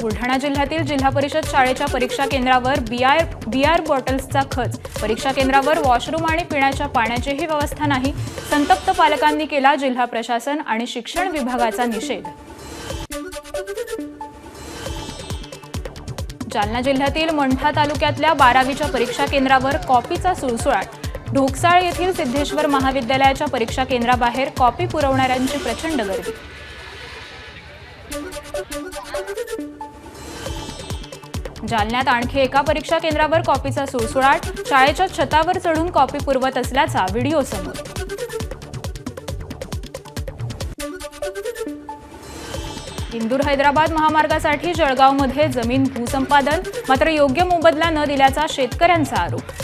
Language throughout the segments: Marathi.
बुलढाणा जिल्ह्यातील जिल्हा परिषद शाळेच्या परीक्षा केंद्रावर बियर बॉटल्सचा खच। परीक्षा केंद्रावर वॉशरूम आणि पिण्याच्या पाण्याचीही व्यवस्था नाही। संतप्त पालकांनी केला जिल्हा प्रशासन आणि शिक्षण विभागाचा निषेध। जालना जिल्ह्यातील मंठा तालुक्यातल्या 12वीच्या परीक्षा केंद्रावर कॉपीचा सुळसुळाट। ढोकसाळ येथील सिद्धेश्वर महाविद्यालयाच्या परीक्षा केंद्राबाहेर कॉपी पुरवणाऱ्यांची प्रचंड गर्दी। जालन्यात आणखी एका परीक्षा केंद्रावर कॉपीचा सुळसुळाट। शाळेच्या छतावर चढून कॉपी पुरवत असल्याचा व्हिडिओ समोर। इंदूर हैदराबाद महामार्गासाठी जळगावमध्ये जमीन भूसंपादन, मात्र योग्य मोबदला न दिल्याचा शेतकऱ्यांचा आरोप।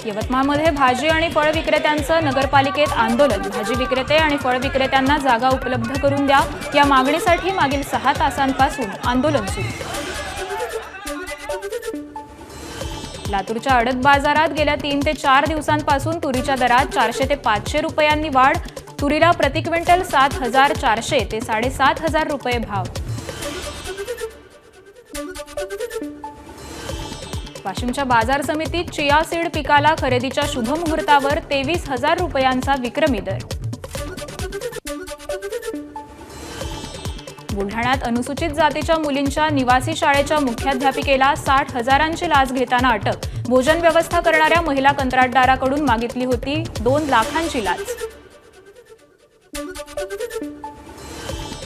यवतमाळमध्ये भाजी आणि फळ विक्रेत्यांचं नगरपालिकेत आंदोलन। भाजी विक्रेते आणि फळ विक्रेत्यांना जागा उपलब्ध करून द्या या मागणीसाठी मागील 6 तासांपासून आंदोलन सुरू। लातूरच्या अडत बाजारात गेल्या 3 ते 4 दिवसांपासून तुरीच्या दरात 400 ते 500 रुपयांनी वाढ। तुरीला प्रति क्विंटल 7,400 ते 7,500 रुपये भाव। वाशिमच्या बाजार समितीत चिया सीड पिकाला खरेदीच्या शुभमुहूर्तावर 23,000 रुपयांचा विक्रमी दर। बुलढाण्यात अनुसूचित जातीच्या मुलींच्या निवासी शाळेच्या मुख्याध्यापिकेला 60,000ची लाच घेताना अटक। भोजन व्यवस्था करणाऱ्या महिला कंत्राटदाराकडून मागितली होती 2 लाखांची लाच।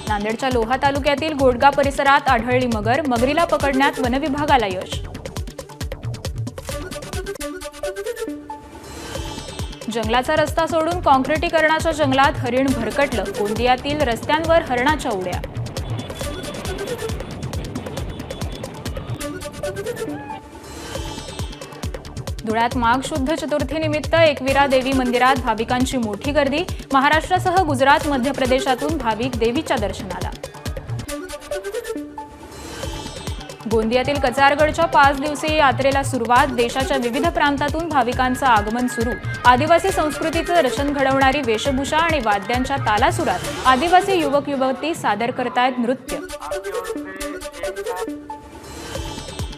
नांदेडच्या लोहा तालुक्यातील गोडगा परिसरात आढळली मगर। मगरीला पकडण्यात वनविभागाला यश। जंगलाचा रस्ता सोडून काँक्रिटीकरणाच्या जंगलात हरिण भरकटलं। गोंदियातील रस्त्यांवर हरणाच्या उड्या। धुळ्यात माघ शुद्ध चतुर्थीनिमित्त एकविरा देवी मंदिरात भाविकांची मोठी गर्दी। महाराष्ट्रासह गुजरात, मध्य प्रदेशातून भाविक देवीच्या दर्शनाला। गोंदियातील कचारगडच्या 5 दिवसीय यात्रेला सुरुवात। देशाच्या विविध प्रांतातून भाविकांचं आगमन सुरू। आदिवासी संस्कृतीचं दर्शन घडवणारी वेशभूषा आणि वाद्यांच्या तालासुरात आदिवासी युवक युवती सादर करतायत नृत्य।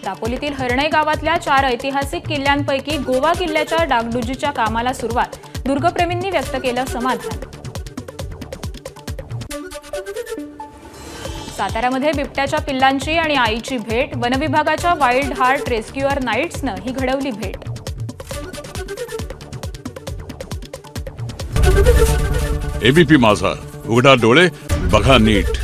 दापोलीतील हर्णे गावातल्या 4 ऐतिहासिक किल्ल्यांपैकी गोवा किल्ल्याच्या डागडुजीच्या कामाला सुरुवात। दुर्गप्रेमींनी व्यक्त केलं समाधान। साताऱ्यामध्ये बिबट्याच्या पिल्लांची आणि आईची भेट। वनविभागाच्या वाईल्ड हार्ट रेस्क्युअर नाईट्सनं ही घडवली भेट। एबीपी माझा, उघडा डोळे बघा नीट।